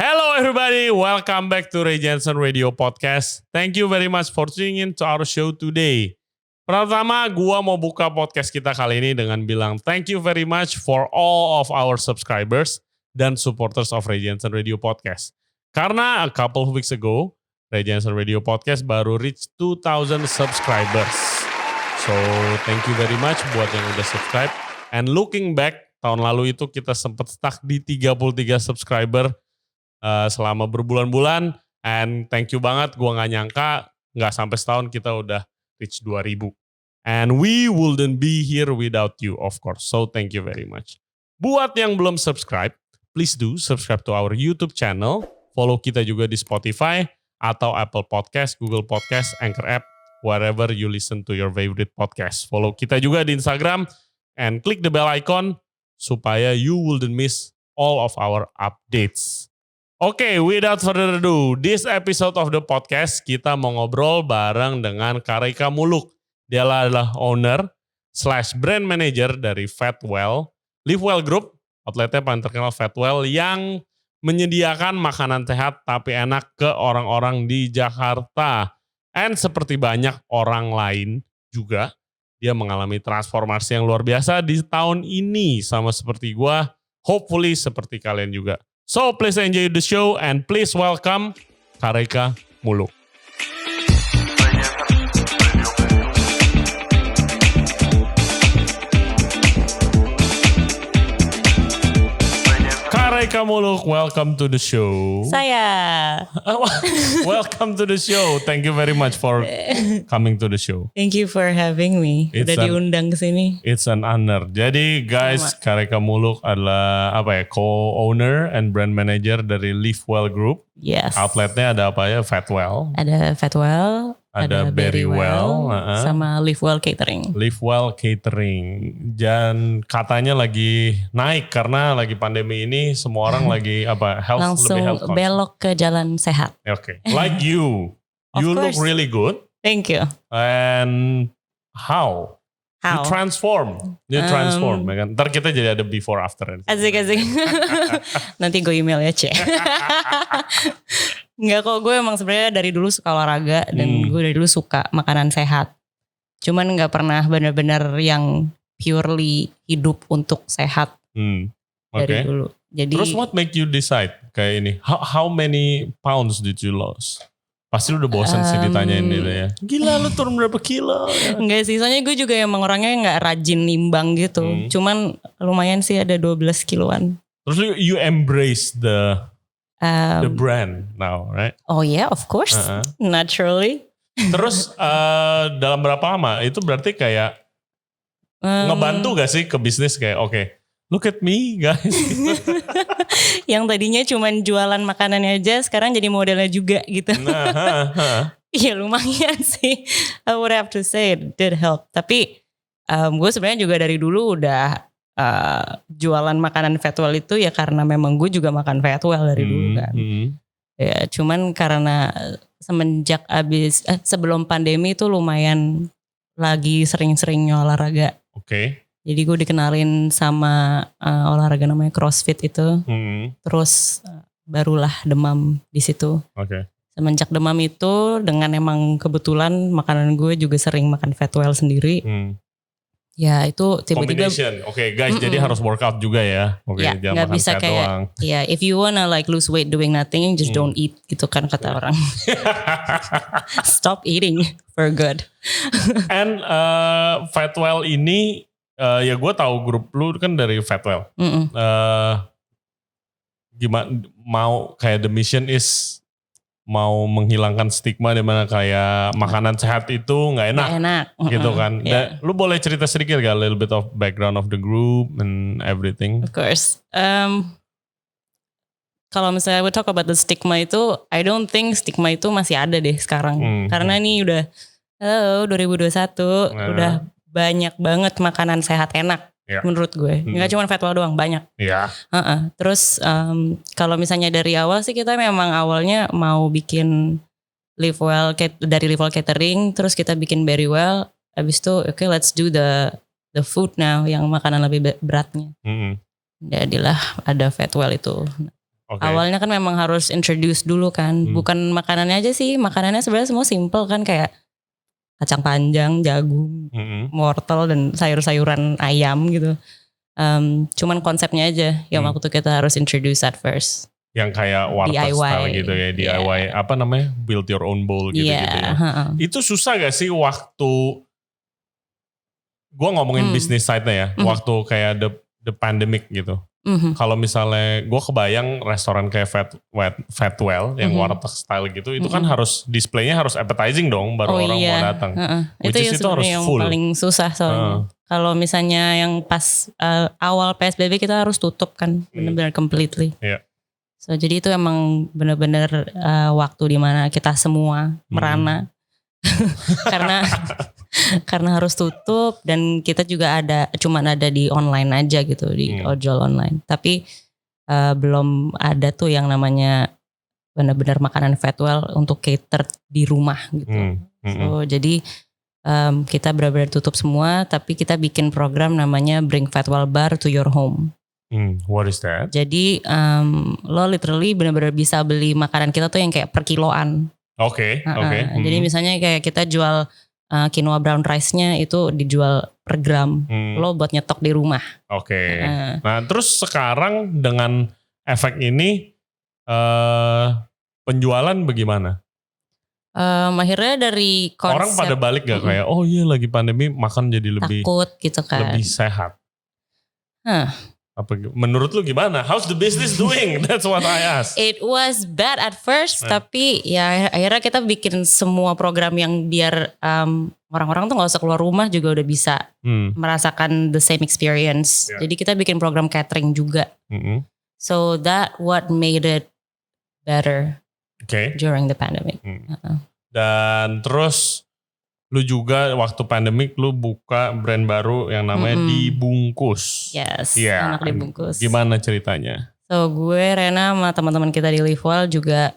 Hello everybody, welcome back to Ray Jensen Radio Podcast. Thank you very much for tuning in to our show today. Pertama, gua mau buka podcast kita kali ini dengan bilang thank you very much for all of our subscribers dan supporters of Ray Jensen Radio Podcast. Karena a couple of weeks ago, Ray Jensen Radio Podcast baru reach 2,000 subscribers. So, thank you very much buat yang udah subscribe. And looking back, tahun lalu itu kita sempat stuck di 33 subscriber selama berbulan-bulan. And thank you banget, gue gak nyangka gak sampai setahun kita udah reach 2,000. And we wouldn't be here without you, of course. So thank you very much. Buat yang belum subscribe, please do subscribe to our YouTube channel. Follow kita juga di Spotify atau Apple Podcast, Google Podcast, Anchor App, wherever you listen to your favorite podcast. Follow kita juga di Instagram and click the bell icon supaya you wouldn't miss all of our updates. Oke, without further ado, this episode of the podcast kita mau ngobrol bareng dengan Karika Muluk. Dia adalah owner / brand manager dari Fatwell, Livewell Group, outletnya paling terkenal Fatwell yang menyediakan makanan sehat tapi enak ke orang-orang di Jakarta. And seperti banyak orang lain juga, dia mengalami transformasi yang luar biasa di tahun ini sama seperti gua, hopefully seperti kalian juga. So please enjoy the show and please welcome Karika Muluk. Karika Muluk, welcome to the show. Saya. Welcome to the show. Thank you very much for coming to the show. Thank you for having me. Udah diundang ke sini. It's an honor. Jadi guys, Karika Muluk adalah co-owner and brand manager dari Livewell Group. Yes. Outletnya ada apa ya? Fatwell. Ada Fatwell. Ada Berrywell, sama Livewell Catering. Livewell Catering. Dan katanya lagi naik karena lagi pandemi ini semua orang lagi health langsung lebih health belok ke jalan sehat. Okay. Like you. You look really good. Thank you. And how? You transform. Kan? Ntar kita jadi ada before after. Asik. Nanti gue email ya, Cek. Enggak kok, gue emang sebenarnya dari dulu suka olahraga dan gue dari dulu suka makanan sehat. Cuman gak pernah benar-benar yang purely hidup untuk sehat dari dulu. Jadi, terus what make you decide kayak ini? How many pounds did you lose? Pasti lu udah bosan sih ditanyain gitu ya. Gila lu turun berapa kilo? Enggak sih, soalnya gue juga emang orangnya gak rajin nimbang gitu. Cuman lumayan sih ada 12 kiloan. Terus you embrace the brand now, right? Oh yeah, of course. Naturally. Terus dalam berapa lama? Itu berarti kayak ngebantu gak sih ke bisnis kayak look at me guys. Yang tadinya cuman jualan makanannya aja, sekarang jadi modelnya juga gitu. Iya lumayan sih. I would have to say it did help. Tapi gue sebenarnya juga dari dulu udah jualan makanan Fatwell itu ya karena memang gue juga makan Fatwell dari dulu kan. Ya cuman karena semenjak sebelum pandemi itu lumayan lagi sering-seringnya olahraga. Oke. Jadi gue dikenalin sama olahraga namanya CrossFit itu. Terus barulah demam di situ. Oke. Semenjak demam itu dengan emang kebetulan makanan gue juga sering makan Fatwell sendiri. Ya itu tiba-tiba combination. Oke, guys, jadi harus workout juga ya. Oke, ya, jangan makan bisa kayak doang. Ya, if you wanna like lose weight doing nothing, just don't eat gitu kan kata orang. Stop eating for good. And Fatwell ini ya gue tahu grup lu kan dari Fatwell. Gimana mau kayak the mission is mau menghilangkan stigma di mana kayak makanan sehat itu nggak enak gitu kan. Yeah. Lu boleh cerita sedikit gak a little bit of background of the group and everything? Of course. Kalau misalnya we talk about the stigma itu, I don't think stigma itu masih ada deh sekarang. Karena ini udah 2021 udah banyak banget makanan sehat enak. Menurut gue, nggak cuma Fatwell doang, banyak. Terus kalau misalnya dari awal sih kita memang awalnya mau bikin Livewell dari Livewell Catering, terus kita bikin Berrywell, abis itu let's do the food now yang makanan lebih beratnya. Jadilah ada Fatwell itu. Okay. Awalnya kan memang harus introduce dulu kan. Bukan makanannya aja sih. Makanannya sebenarnya semua simple kan, kayak kacang panjang, jagung, wortel dan sayur-sayuran ayam gitu. Cuman konsepnya aja yang waktu kita harus introduce at first. Yang kayak warteg style gitu ya, DIY, apa namanya, build your own bowl gitu-gitu ya. Itu susah gak sih waktu, gue ngomongin bisnis side-nya ya, waktu kayak the pandemic gitu. Kalau misalnya gue kebayang restoran kayak Fatwell yang warteg style gitu, itu kan harus displaynya harus appetizing dong, baru orang mau datang. Itu harus yang full. Paling susah soalnya. Kalau misalnya yang pas awal PSBB kita harus tutup kan, benar-benar completely. Yeah. So jadi itu emang benar-benar waktu dimana kita semua merana karena harus tutup, dan kita juga cuman ada di online aja gitu, di ojol online. Tapi belum ada tuh yang namanya benar-benar makanan Fatwell untuk cater di rumah gitu. So jadi kita benar-benar tutup semua, tapi kita bikin program namanya Bring Fatwell Bar to Your Home. What is that? Jadi lo literally benar-benar bisa beli makanan kita tuh yang kayak per kiloan. Oke. Jadi misalnya kayak kita jual quinoa brown rice-nya itu dijual per gram. Lo buat nyetok di rumah. Oke. Nah terus sekarang dengan efek ini penjualan bagaimana? Akhirnya dari konsep. Orang pada balik gak kayak, oh iya lagi pandemi makan jadi lebih takut gitu kan. Lebih sehat. Apa, menurut lu gimana? How's the business doing? That's what I asked. It was bad at first, tapi ya akhirnya kita bikin semua program yang biar orang-orang tuh gak usah keluar rumah juga udah bisa merasakan the same experience. Jadi kita bikin program catering juga. So that what made it better during the pandemic. Dan terus lu juga waktu pandemik lu buka brand baru yang namanya Dibungkus. Yes, anak Dibungkus. Gimana ceritanya? So gue, Rena sama teman-teman kita di Livewell juga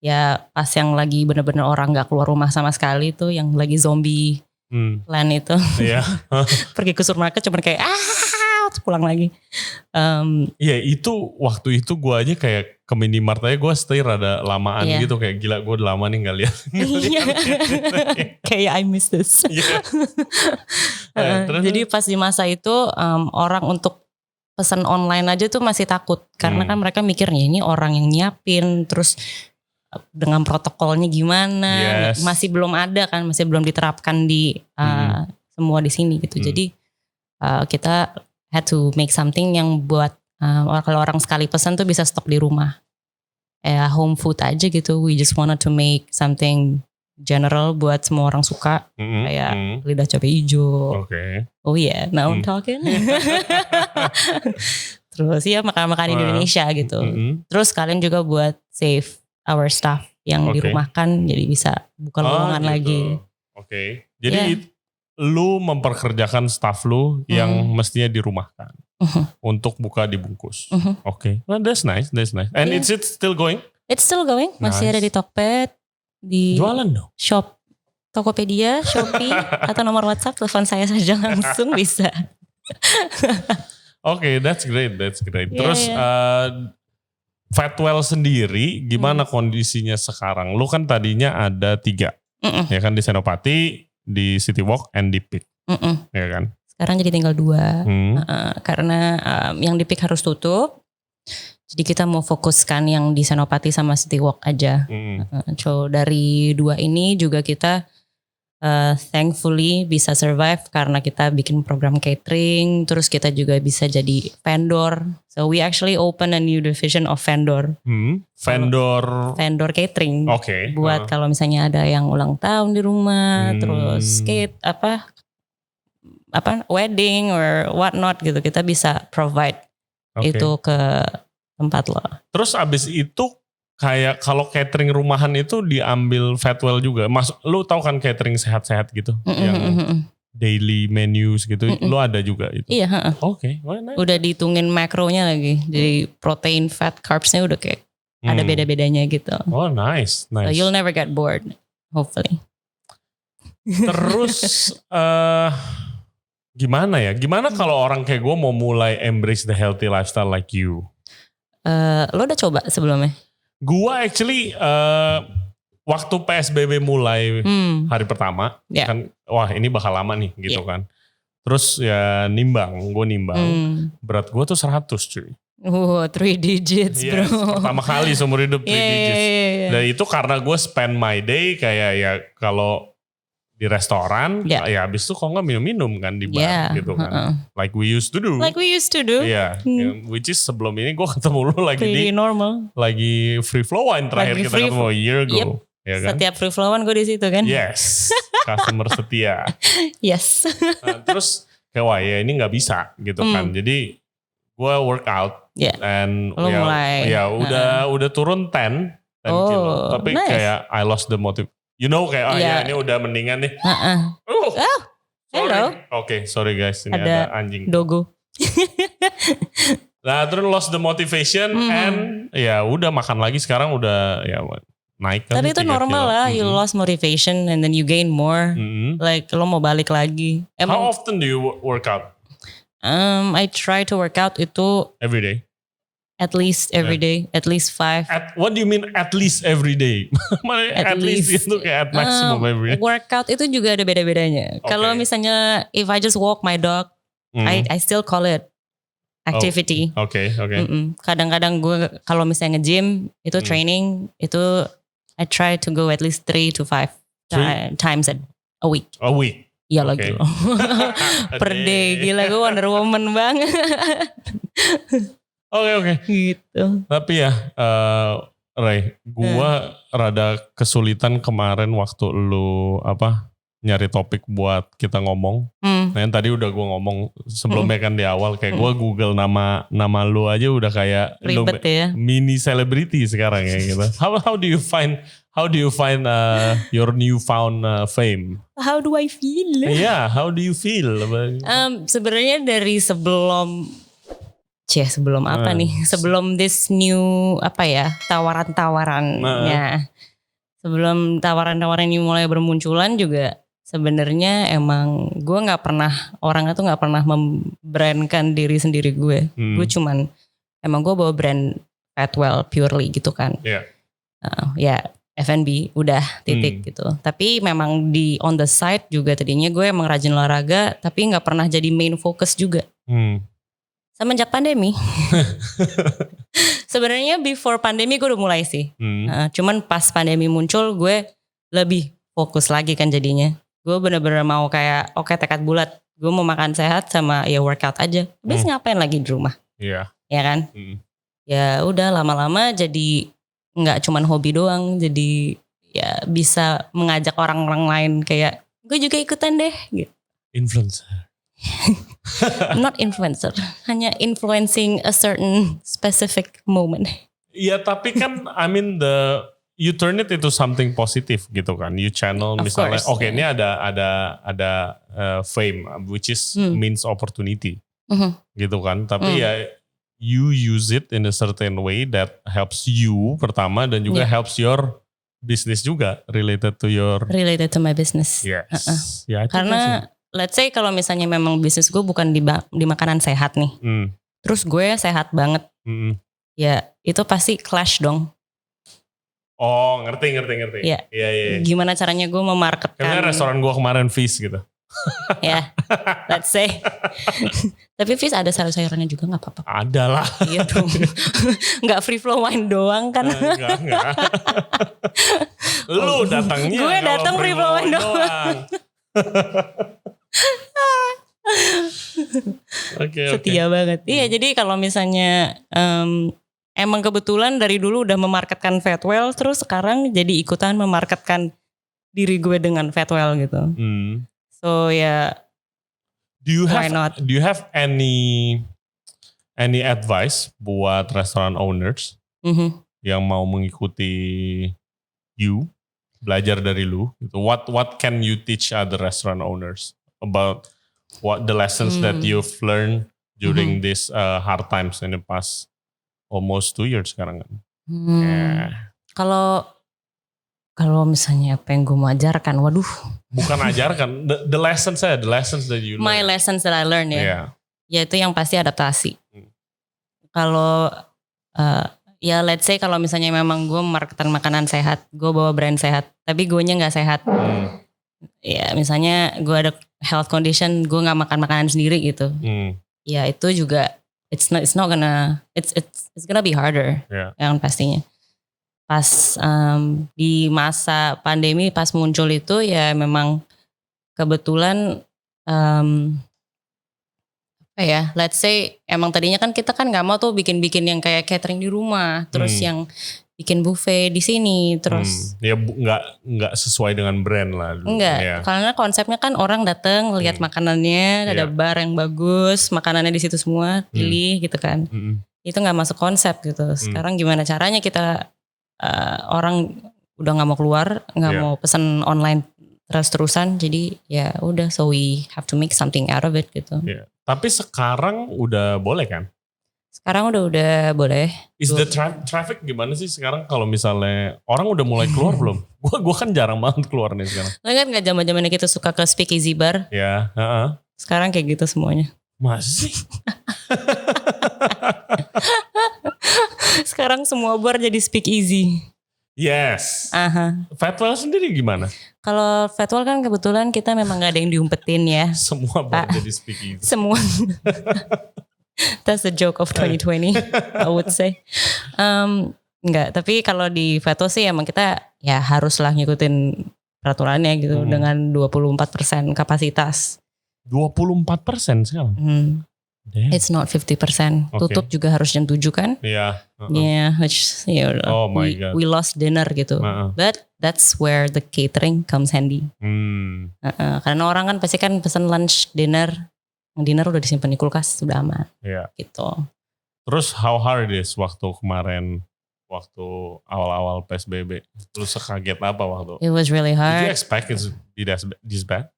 ya pas yang lagi bener-bener orang gak keluar rumah sama sekali tuh, yang lagi zombie land itu. Pergi ke supermarket cuman kayak pulang lagi. Iya itu waktu itu gue aja kayak ke minimart aja gue stay rada lamaan gitu, kayak gila gue udah lama nih gak lihat. Kayak I miss this. Jadi pas di masa itu orang untuk pesan online aja tuh masih takut, karena kan mereka mikirnya ini orang yang nyiapin, terus dengan protokolnya gimana, masih belum ada kan, masih belum diterapkan di semua di sini gitu. Jadi kita had to make something yang buat kalau orang sekali pesan tuh bisa stok di rumah. Home food aja gitu. We just wanted to make something general buat semua orang suka. Kayak lidah cabai hijau. Oh yeah, now I'm talking. Terus ya makan-makan Indonesia gitu. Terus kalian juga buat save our staff yang dirumahkan, jadi bisa buka lowongan lagi. Jadi lu memperkerjakan staff lu yang mestinya dirumahkan untuk buka Dibungkus. Well, that's nice. And it's still going? It's still going. Masih ada di Tokped, di jualan dong. Shop Tokopedia, Shopee, atau nomor WhatsApp, telepon saya saja langsung bisa. That's great. Terus Fatwell sendiri gimana kondisinya sekarang? Lu kan tadinya ada 3, ya kan, di Senopati, di City Walk, and di Peak, ya kan? Sekarang jadi tinggal 2, karena yang di Peak harus tutup, jadi kita mau fokuskan yang di Senopati sama City Walk aja. So dari 2 ini juga kita thankfully bisa survive karena kita bikin program catering, terus kita juga bisa jadi vendor. So we actually open a new division of vendor. Vendor catering. Buat kalau misalnya ada yang ulang tahun di rumah, terus wedding or what not gitu, kita bisa provide itu ke tempat lo. Terus abis itu kayak kalau catering rumahan itu diambil Fatwell juga. Lu tahu kan catering sehat-sehat gitu, yang daily menus gitu, lu ada juga itu. Iya. Nice. Udah dihitungin makronya lagi, jadi protein, fat, carbsnya udah kayak ada beda-bedanya gitu. Nice. So you'll never get bored, hopefully. Terus gimana kalau orang kayak gue mau mulai embrace the healthy lifestyle like you? Lo udah coba sebelumnya? Gua actually waktu PSBB mulai hari pertama kan, wah ini bakal lama nih gitu kan. Terus ya gue nimbang, berat gue tuh 100 cuy. 3 digits bro. Pertama kali seumur hidup 3 digits. Dan itu karena gue spend my day kayak ya kalau di restoran, ya abis itu kalau nggak minum-minum kan di bar gitu kan. Like we used to do. Iya, which is sebelum ini gue ketemu lu lagi pretty normal. Lagi free flow wine terakhir kita ketemu a year ago. Ya kan? Setiap free flowan gue di situ kan. Yes, customer setia. Yes. Nah, terus kayak wah ya ini nggak bisa gitu kan. Jadi gue workout and udah turun 10 kilo. Tapi kayak I lost the motive. You know kayak ini udah mendingan nih. Hello. Oke, sorry guys, ini ada anjing. Dogo. Nah terus lost the motivation and ya udah makan lagi sekarang udah ya naik kan. Tapi itu normal lah, you lost motivation and then you gain more. Like lo mau balik lagi. How often do you work out? I try to work out itu every day. At least every day, at least 5. What do you mean at least every day? at least itu kayak at maximum every day. Workout itu juga ada beda-bedanya. Kalau misalnya if I just walk my dog, I still call it activity. Oke. Kadang-kadang gue kalau misalnya nge-gym itu training itu I try to go at least 3 to 5 times a week. A week. Iya lagi loh. Per day, gila gue Wonder Woman banget. Oke. Gitu. Tapi ya Ray, gue rada kesulitan kemarin waktu lu nyari topik buat kita ngomong. Nah yang tadi udah gue ngomong sebelumnya kan di awal kayak gue Google nama lu aja udah kayak ribet ya. Mini celebrity sekarang ya gitu. How do you find your newfound fame? How do I feel? Yeah, how do you feel? Sebenarnya dari sebelum apa nih? Sebelum this new tawaran-tawarannya. Sebelum tawaran-tawaran ini mulai bermunculan juga sebenarnya emang gue orangnya tuh nggak pernah membrandkan diri sendiri gue. Gue cuman emang gue bawa brand Fatwell purely gitu kan. F&B udah titik gitu. Tapi memang on the side juga tadinya gue emang rajin olahraga tapi nggak pernah jadi main focus juga. Semenjak pandemi. Sebenarnya before pandemi gue udah mulai sih. Cuman pas pandemi muncul gue lebih fokus lagi kan jadinya. Gue bener-bener mau kayak tekad bulat. Gue mau makan sehat sama ya workout aja. Habis ngapain lagi di rumah? Iya. Ya kan? Ya udah lama-lama jadi nggak cuman hobi doang. Jadi ya bisa mengajak orang-orang lain kayak gue juga ikutan deh gitu. Influencer. Not influencer. Hanya influencing a certain specific moment. Iya tapi kan you turn it into something positive gitu kan. You channel of misalnya ini ada fame which is means opportunity. Gitu kan. Tapi ya you use it in a certain way that helps you pertama dan juga helps your business juga related to my business. Yes. Ya, karena let's say kalau misalnya memang bisnis gue bukan di makanan sehat nih. Terus gue sehat banget. Ya itu pasti clash dong. Oh ngerti. Iya. Gimana caranya gue memarketkan. Karena restoran gue kemarin Fish gitu. Ya, let's say. Tapi Fish ada sayur-sayurannya juga gak apa-apa. Ada lah. Iya dong. Gak free flow wine doang kan. Enggak. Lu datangnya. Gue datang free flow wine doang. Setia banget. Iya jadi kalau misalnya emang kebetulan dari dulu udah memarketkan Fatwell, terus sekarang jadi ikutan memarketkan diri gue dengan Fatwell gitu. So ya, why not? Do you have any advice buat restaurant owners yang mau mengikuti you, belajar dari lu? Gitu. What can you teach other restaurant owners about what the lessons that you've learned during this hard times in the past? Almost 2 years sekarang kan. Kalau misalnya apa yang gue mau ajarkan, waduh. Bukan ajarkan, the lessons that you learn. My lessons that I learned ya. Yeah. Ya itu yang pasti adaptasi. Kalau Ya let's say kalau misalnya memang gue marketan makanan sehat, gue bawa brand sehat, tapi gue nya gak sehat. Ya misalnya gue ada health condition, gue gak makan makanan sendiri gitu. Ya itu juga it's gonna be harder. Yang pastinya. Pas di masa pandemi pas muncul itu ya memang kebetulan let's say emang tadinya kan kita kan nggak mau tuh bikin yang kayak catering di rumah, terus yang bikin buffet di sini, terus ya nggak sesuai dengan brand lah. Enggak, karena konsepnya kan orang datang lihat makanannya, ada bar yang bagus, makanannya di situ semua, pilih gitu kan. Itu nggak masuk konsep gitu. Sekarang gimana caranya kita orang udah nggak mau keluar, nggak mau pesan online terus-terusan, jadi ya udah, so we have to make something out of it gitu. Tapi sekarang udah boleh kan? Sekarang udah boleh. Is the traffic gimana sih sekarang kalau misalnya orang udah mulai keluar belum? Gua kan jarang banget keluar nih sekarang. Lo kan nggak zaman-zamannya kita suka ke speakeasy bar? Ya. Sekarang kayak gitu semuanya. Masih? Sekarang semua bar jadi speakeasy. Yes. Fatwell sendiri gimana? Kalau Fatwell kan kebetulan kita memang gak ada yang diumpetin ya. Semua bar jadi speakeasy. Semua. That's the joke of 2020, I would say. Enggak, tapi kalau di Fatwell sih emang kita ya haruslah ngikutin peraturannya gitu dengan 24% kapasitas. 24% sekarang? It's not 50%. Tutup juga harus jam 7 kan? Iya. Oh my God. We lost dinner gitu. But that's where the catering comes handy. Karena orang kan pasti kan pesan lunch, dinner. Dinner udah disimpan di kulkas, sudah aman. Gitu. Terus how hard it is waktu kemarin, waktu awal-awal PSBB? Terus sekaget apa waktu? It was really hard. Did you expect it to be this bad?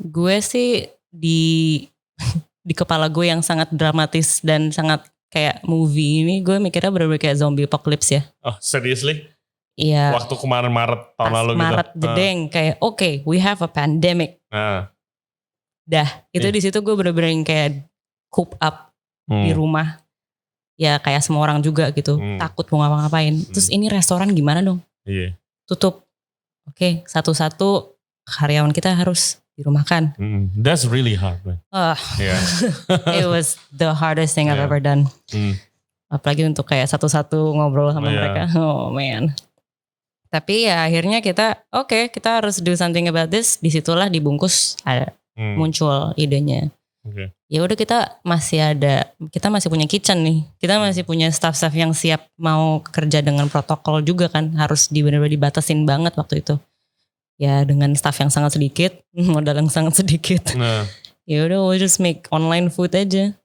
Gue sih di kepala gue yang sangat dramatis dan sangat kayak movie ini, gue mikirnya bener-bener kayak zombie apocalypse ya. Oh seriously? Iya. Waktu kemarin Maret tahun lalu gitu? Maret jedeng kayak okay, we have a pandemic. Dah, itu di situ gue bener-bener kayak coop up di rumah. Ya kayak semua orang juga gitu, takut mau ngapa-ngapain. Terus ini restoran gimana dong? Tutup. Oke, satu-satu karyawan kita harus dirumahkan. That's really hard, man. It was the hardest thing I've ever done. Apalagi untuk kayak satu-satu ngobrol sama mereka. Oh man. Tapi ya akhirnya kita kita harus do something about this. Disitulah dibungkus muncul idenya. Ya udah kita masih punya kitchen nih. Kita masih punya staff-staff yang siap mau kerja dengan protokol juga kan. Harus benar-benar dibatasin banget waktu itu. Ya dengan staff yang sangat sedikit, modal yang sangat sedikit. Ya udah, we'll just make online food aja.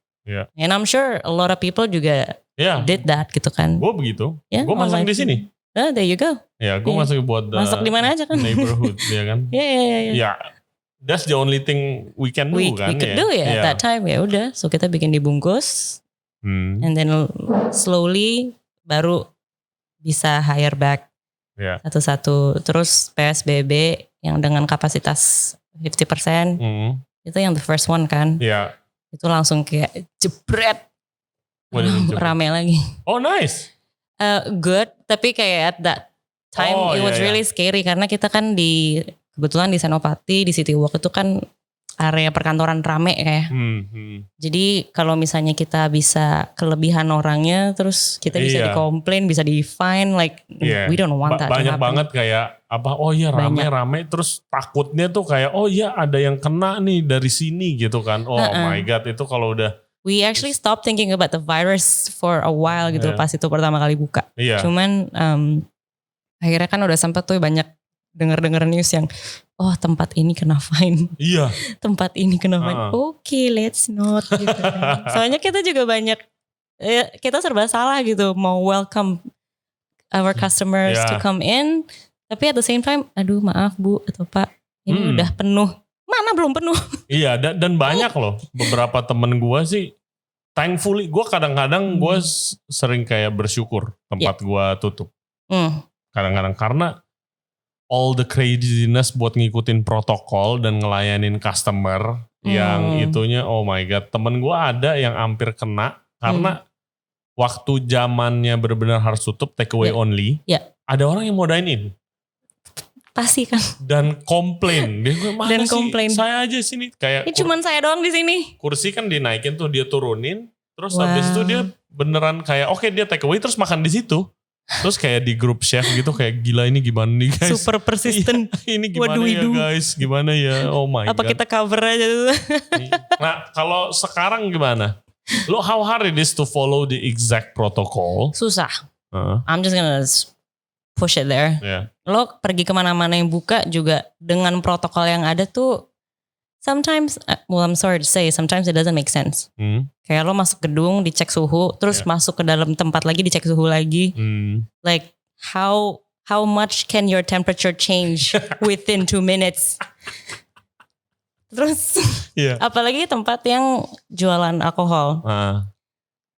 And I'm sure a lot of people juga did that gitu kan. Gue begitu. Gue masak di sini. There you go. Ya, gue masak buat masak di mana aja kan. Neighborhood, ya kan. Ya, that's the only thing we can do kan. We could do at that time, ya udah. So kita bikin dibungkus, and then slowly baru bisa hire back. Satu-satu. Terus PSBB yang dengan kapasitas 50%. Itu yang the first one kan. Itu langsung kayak jebret. Rame lagi. Oh nice. Good. Tapi kayak at that time it was really scary. Karena kita kan kebetulan di Senopati, di City Walk itu kan area perkantoran rame kayak. Jadi kalau misalnya kita bisa kelebihan orangnya, terus kita bisa dikomplain, bisa di-fine, like we don't want that. Banyak banget kayak apa? Oh iya rame-rame, terus takutnya tuh kayak ada yang kena nih dari sini gitu kan. Oh my God, itu kalau udah. We actually stopped thinking about the virus for a while gitu pas itu pertama kali buka. Cuman akhirnya kan udah sempat tuh banyak dengar news yang tempat ini kena fine. Tempat ini kena fine. Oke, let's not gitu kan. Soalnya kita juga banyak kita serba salah gitu mau welcome our customers to come in, tapi at the same time aduh maaf Bu atau Pak ini udah penuh. Mana belum penuh. Dan banyak loh beberapa temen gue sih thankfully gue kadang-kadang gue sering kayak bersyukur tempat gue tutup. Kadang-kadang karena all the craziness buat ngikutin protokol dan ngelayanin customer yang itunya oh my God, temen gue ada yang hampir kena karena waktu zamannya benar-benar harus tutup take away only. Ya. Ada orang yang mau dine in. Pasti kan. Dan komplain. Dia gue, mana Dan sih komplain. saya aja sini. Kayak Ini cuman saya doang di sini. kursi kan dinaikin tuh, dia turunin. Terus habis itu dia beneran kayak oke, dia take away terus makan di situ. Terus kayak di grup chef gitu kayak gila ini gimana nih guys. Super persistent. Ini gimana ya guys. Gimana ya. Oh my Apa god. kita cover aja dulu. Nah kalau sekarang gimana? Lo how hard it is to follow the exact protocol? Susah. I'm just gonna push it there. Yeah. Lo pergi kemana-mana yang buka juga dengan protokol yang ada tuh sometimes, well I'm sorry to say, sometimes it doesn't make sense. Kayak lo masuk gedung dicek suhu, terus masuk ke dalam tempat lagi dicek suhu lagi. Like how much can your temperature change within 2 minutes? Terus apalagi tempat yang jualan alkohol.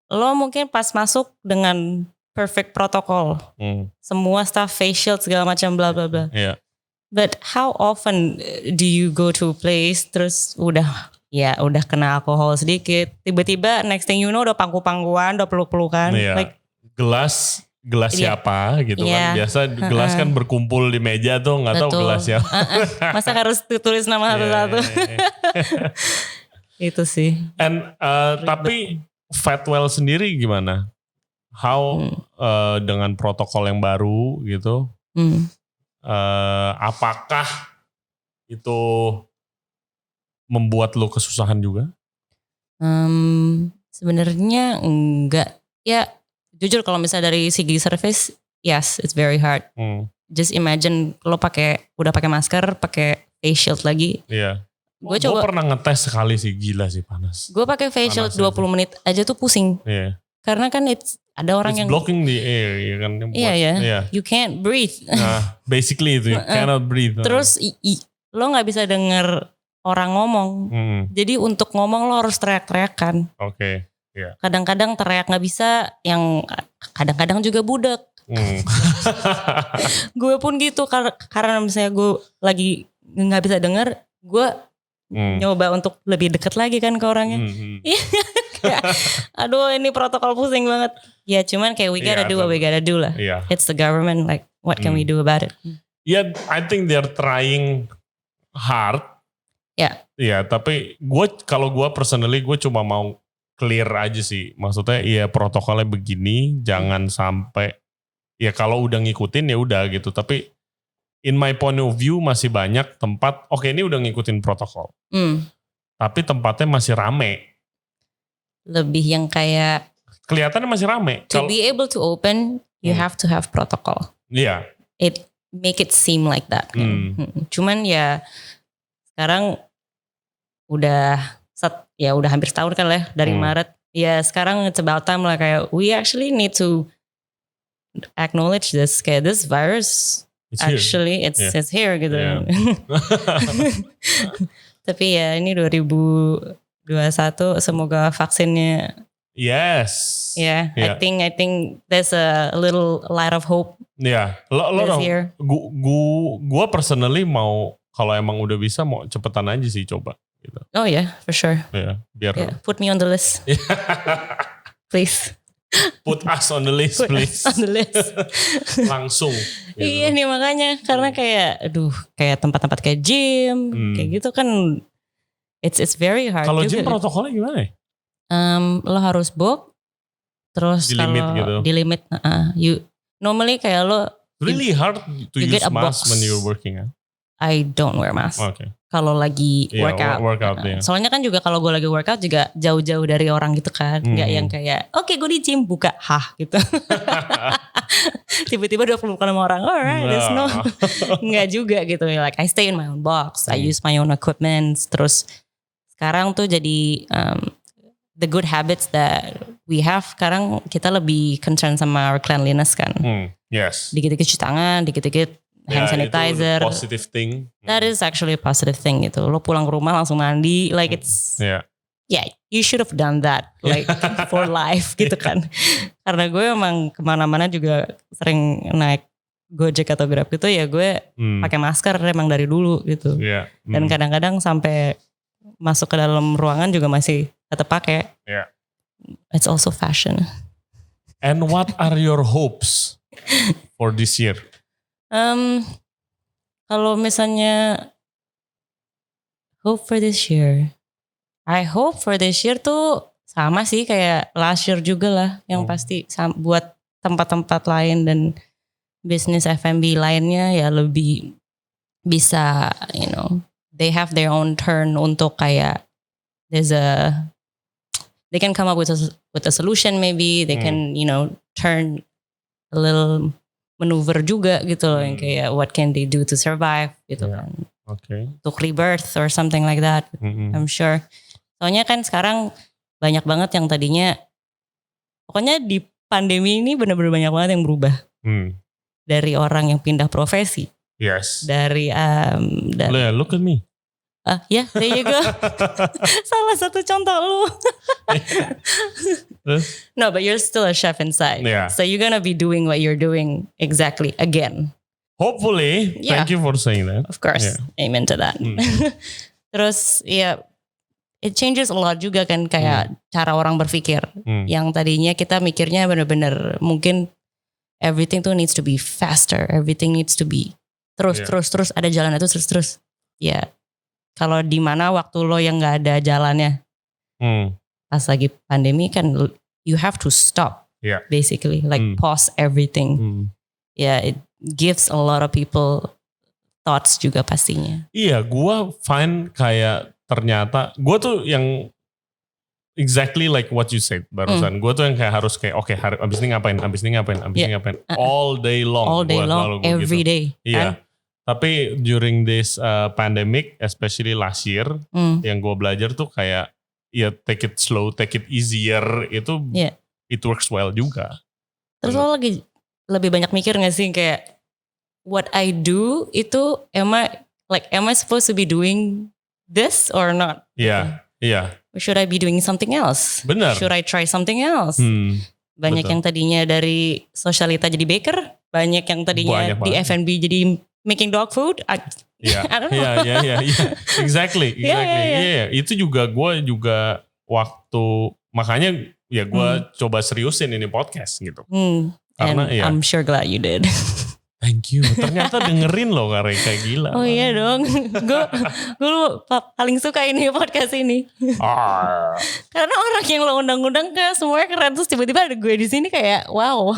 Lo mungkin pas masuk dengan perfect protokol. Semua staff face shield segala macam bla bla bla. But how often do you go to a place terus udah kena alkohol sedikit, tiba-tiba next thing you know udah pangku-pangkuan, udah peluk-pelukan. Like gelas siapa gitu kan. Biasa gelas kan berkumpul di meja tuh nggak tahu gelas siapa. Masa harus tulis nama satu-satu. Itu sih. And tapi Fatwell sendiri gimana? How dengan protokol yang baru gitu? Apakah itu membuat lo kesusahan juga? Sebenarnya enggak. Ya jujur kalau misalnya dari segi service, yes it's very hard. Just imagine lo udah pakai masker, pakai face shield lagi. Iya. Gue pernah ngetes sekali sih, gila sih panas. Gue pakai face shield 20 menit aja tuh pusing. Iya. Karena kan ada orang yang blocking the air, ya kan? Iya. You can't breathe. Nah, basically itu, you cannot breathe. Terus lo nggak bisa denger orang ngomong. Jadi untuk ngomong lo harus teriak-teriakan. Oke. Yeah. Kadang-kadang teriak nggak bisa, yang kadang-kadang juga budak. Gue pun gitu karena misalnya gue lagi nggak bisa denger, gue nyoba untuk lebih deket lagi kan ke orangnya. Aduh ini protokol pusing banget. Ya cuman kayak we gotta do what we gotta do lah. It's the government, like what can we do about it? Yeah, I think they're trying hard. Ya, tapi kalau gue personally gue cuma mau clear aja sih. Maksudnya ya protokolnya begini, jangan sampai ya kalau udah ngikutin ya udah gitu. Tapi in my point of view masih banyak tempat, oke ini udah ngikutin protokol. Tapi tempatnya masih rame. Lebih yang kayak kelihatannya masih rame. To be able to open, you have to have protocol. Iya. It make it seem like that. Cuman ya sekarang udah hampir setahun kan lah dari Maret. Ya sekarang it's about time lah, kayak we actually need to acknowledge this, kayak this virus it's here gitu. Tapi ya ini 2021 semoga vaksinnya. Yes. Yeah. I think there's a little light of hope. Yeah. Gua personally mau kalau emang udah bisa mau cepetan aja sih coba. Gitu. Oh yeah, for sure. Yeah, biar. Put me on the list. Please. Put us on the list, please. On the list. Langsung. Gitu. Iya nih makanya karena kayak tempat-tempat kayak gym kayak gitu kan it's very hard. Kalau gym protokolnya gimana ya? Lo harus book terus di limit you normally kayak lo really hard to use mask when you're working. I don't wear mask. Okay. Kalau lagi workout. Soalnya kan juga kalau gue lagi workout juga jauh-jauh dari orang gitu kan. Nggak yang kayak oke, gue di gym buka gitu. Tiba-tiba udah pelukan sama orang. Alright, there's no. Nggak juga gitu. Like I stay in my own box. I use my own equipment. Terus sekarang tuh jadi the good habits that we have. Sekarang kita lebih concern sama our cleanliness kan. Yes. Dikit-dikit cuci tangan, dikit-dikit hand sanitizer. Itu positive thing. That is actually a positive thing gitu. Lo pulang ke rumah langsung mandi, like it's you should have done that like for life gitu kan. Karena gue emang kemana-mana juga sering naik Gojek atau Grab gitu ya gue pakai masker emang dari dulu gitu. Dan kadang-kadang sampai masuk ke dalam ruangan juga masih tetap pakai. It's also fashion. And what are your hopes for this year? Kalau misalnya hope for this year, I hope for this year tuh sama sih kayak last year juga lah, yang pasti buat tempat-tempat lain dan bisnis F&B lainnya ya lebih bisa, they have their own turn untuk kayak they can come up with a solution maybe, they can turn a little maneuver juga gitu loh, yang kayak what can they do to survive gitu kan. Okay. Untuk rebirth or something like that. I'm sure. Soalnya kan sekarang banyak banget yang tadinya, pokoknya di pandemi ini benar-benar banyak banget yang berubah. Dari orang yang pindah profesi. Yes. Dari look at me. Yeah, there you go. Salah satu contoh lu. No, but you're still a chef inside. Yeah. So you're gonna be doing what you're doing exactly again. Hopefully. Yeah. Thank you for saying that. Of course. Yeah. Amen to that. Terus it changes a lot juga kan kayak cara orang berpikir. Yang tadinya kita mikirnya benar-benar mungkin everything tuh needs to be faster. Everything needs to be terus ada jalannya tuh terus. Ya. Kalau di mana waktu lo yang nggak ada jalannya, pas lagi pandemi kan, you have to stop, basically, like pause everything. It gives a lot of people thoughts juga pastinya. Iya, gue find kayak ternyata gue tuh yang exactly like what you said barusan. Gue tuh yang kayak harus kayak abis ini ngapain, all day long, every day. Iya. Tapi during this pandemic, especially last year, yang gue belajar tuh kayak take it slow, take it easier, itu it works well juga. Terus lo lagi lebih banyak mikir gak sih kayak what I do itu am I supposed to be doing this or not? Iya. Should I be doing something else? Benar. Should I try something else? Banyak yang tadinya dari sosialita jadi baker, banyak yang tadinya di F&B jadi making dog food. I don't know. Yeah. Exactly. Yeah. Itu juga gue waktu makanya gue coba seriusin ini podcast gitu. Karena I'm sure glad you did. Thank you. Ternyata dengerin loh Kak Reka, gila. Oh iya dong. Gue paling suka ini podcast ini. Karena orang yang lo undang-undang ke semuanya keren, terus tiba-tiba ada gue di sini kayak wow.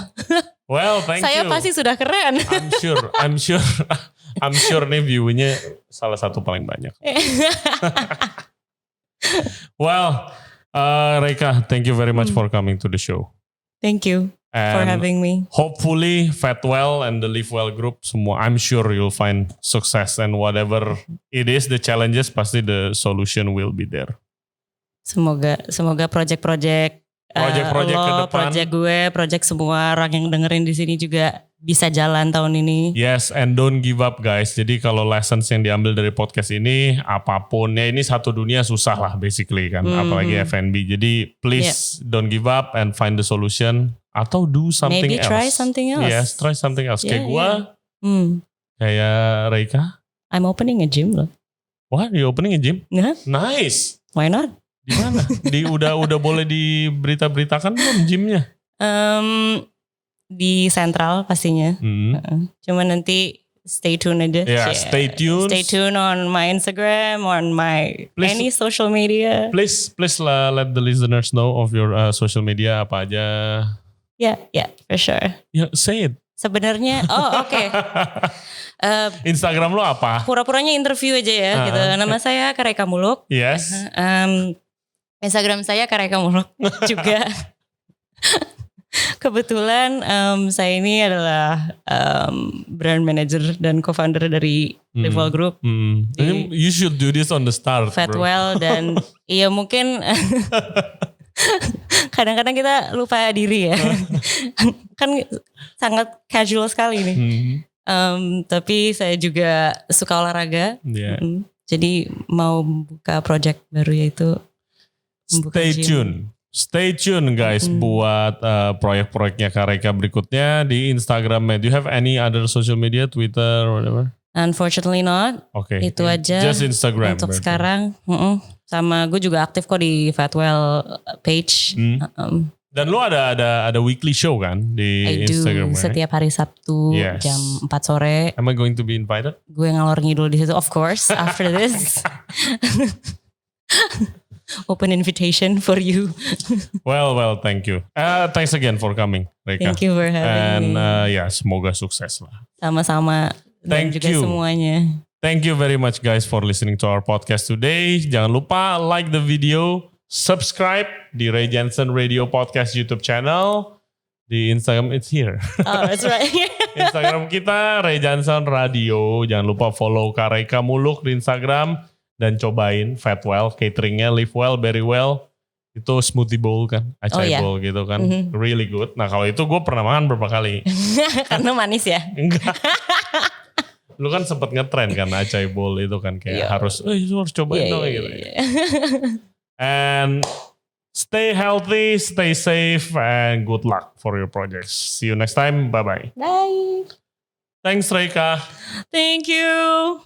Well, thank Saya you. pasti sudah keren. I'm sure nih view-nya salah satu paling banyak. Well, Reka, thank you very much for coming to the show. Thank you for having me. Hopefully Fatwell and the Live Well group semua, I'm sure you'll find success, and whatever it is, the challenges, pasti the solution will be there. Semoga project-project ke depan, project gue, project semua orang yang dengerin di sini juga bisa jalan tahun ini. Yes, and don't give up guys. Jadi kalau lessons yang diambil dari podcast ini, apapun ya, ini satu dunia susah lah basically kan, apalagi F&B. Jadi please don't give up and find the solution, atau do something Maybe else. Try something else. Yes, try something else. Kayak gue, kayak Reka. I'm opening a gym loh. What? You opening a gym? Yeah. Nice. Why not? Di mana? udah boleh diberita-beritakan belum gymnya? Di Central pastinya. Cuma nanti stay tune aja. Yeah, stay tuned. Stay tuned on my Instagram, on my any social media. Please let the listeners know of your social media apa aja. Yeah, for sure. Yeah, say it. Sebenarnya, oke. Instagram lo apa? Pura-puranya interview aja ya, gitu. Nama saya Kareka Muluk. Yes. Instagram saya Kareka Muluk juga. Kebetulan saya ini adalah brand manager dan co-founder dari Live Well Group. You should do this on the start, Fatwell, dan iya mungkin kadang-kadang kita lupa diri ya. Kan sangat casual sekali nih. Tapi saya juga suka olahraga. Jadi mau buka project baru, yaitu Stay tune guys buat proyek-proyeknya Kareka berikutnya di Instagramnya. Do you have any other social media, Twitter or whatever? Unfortunately not. Oke. Itu aja. Just Instagram. Untuk sekarang. Sama gue juga aktif kok di Fatwell page. Dan lu ada weekly show kan di I do Instagram, right? setiap hari Sabtu jam 4 sore. Am I going to be invited? Gue ngalor ngidul di situ, of course. After this, open invitation for you. Well, thank you. Thanks again for coming, Reka. Thank you for having me. And semoga sukses lah. Sama-sama. Dan Thank juga you. semuanya. Thank you very much guys for listening to our podcast today. Jangan lupa like the video, subscribe di Ray Jensen Radio Podcast YouTube channel. Di Instagram it's here. Oh, that's right. Instagram kita Ray Jensen Radio. Jangan lupa follow Kareka Muluk di Instagram. Dan cobain Fatwell, cateringnya Live Well, Very Well. Itu smoothie bowl kan, acai bowl gitu kan. Really good. Nah kalau itu gue pernah makan berapa kali. Karena manis ya? Enggak. Lu kan sempet ngetrend kan acai bowl itu kan. Kayak harus cobain dong gitu. And stay healthy, stay safe, and good luck for your projects. See you next time. Bye-bye. Bye. Thanks, Reka. Thank you.